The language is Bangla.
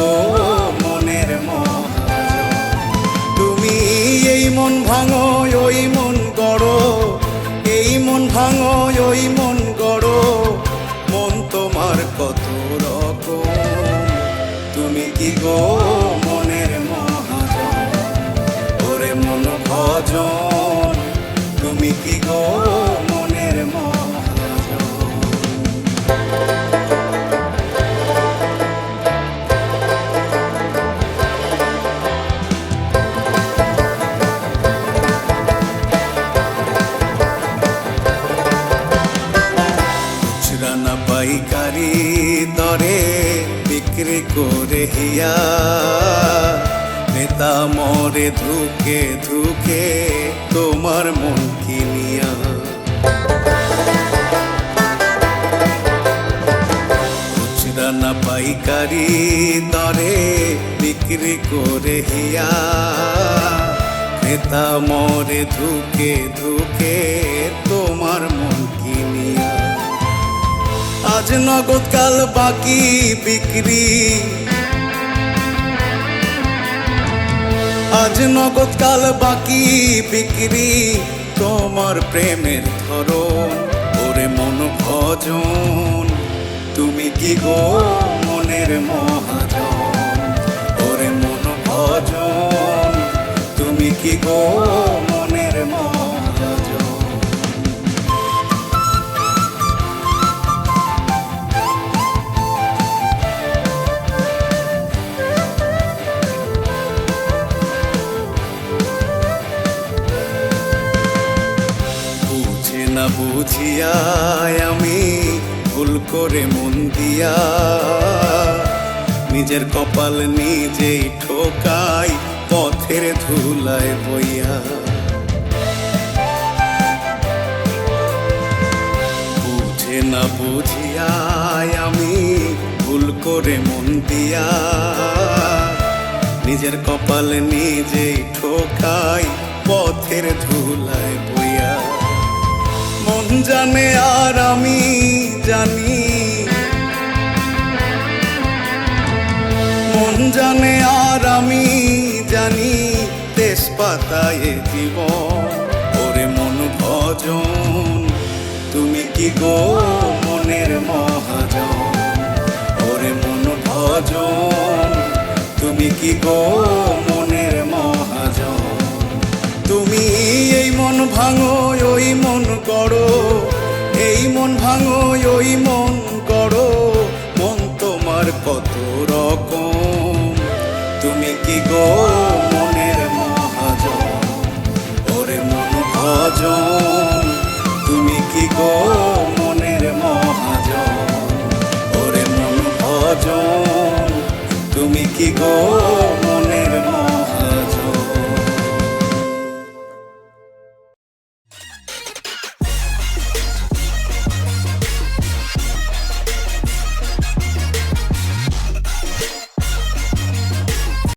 গো মনের মহাজন? তুমি এই মন ভাঙো ওই মন গড়ো, এই মন ভাঙো ওই মন গড়ো, মন তোমার কত রকম। তুমি কি গো মনের মহাজন? ওরে মন ভজন, তুমি কি গো মনের মহাজন? খুচরা না পাইকারি দরে বিক্রি করে হিয়া, নেতা মরে ধুকে ধুকে তোমার মন কিনিয়া। খুচরা না পাইকারি দরে বিক্রি করে হিয়া, নেতা মরে ধুকে ধুকে তোমার মন কিনিয়া। আজ নগদ কাল বাকি বিক্রি, আজ নগদ কাল বাকি বিক্রি, তোমার প্রেমের ধরন। ওরে মন ভজন, তুমি কি গো মনের মহাজন? ওরে মন ভজন, তুমি কি গো মনের মহাজন? না বুঝিয়া আমি ভুল করে মন দিয়া, নিজের কপাল নিজেই ঠোকাই পথের ধুলায় বইয়া। বুঝে না বুঝিয়া আমি ভুল করে মন দিয়া, নিজের কপাল নিজেই ঠোকাই পথের ধুলায় বইয়া। মন জানে আর আমি জানি, মন জানে আর আমি জানি, তেজপাতায় জীবন। ওরে মন ভজন, তুমি কি গো মনের মহাজন? ওরে মন ভজন, তুমি কি গো মনের মহাজন? তুমি এই মন ভাঙো ওই মন গড়ো, এই মন ভাঙো ওই মন গড়ো, মন তোমার কত রকম। তুমি কি গো মনের মহাজন? ওরে মন ভজন, তুমি কি গো মনের মহাজন? ওরে মন ভজন, তুমি কি গো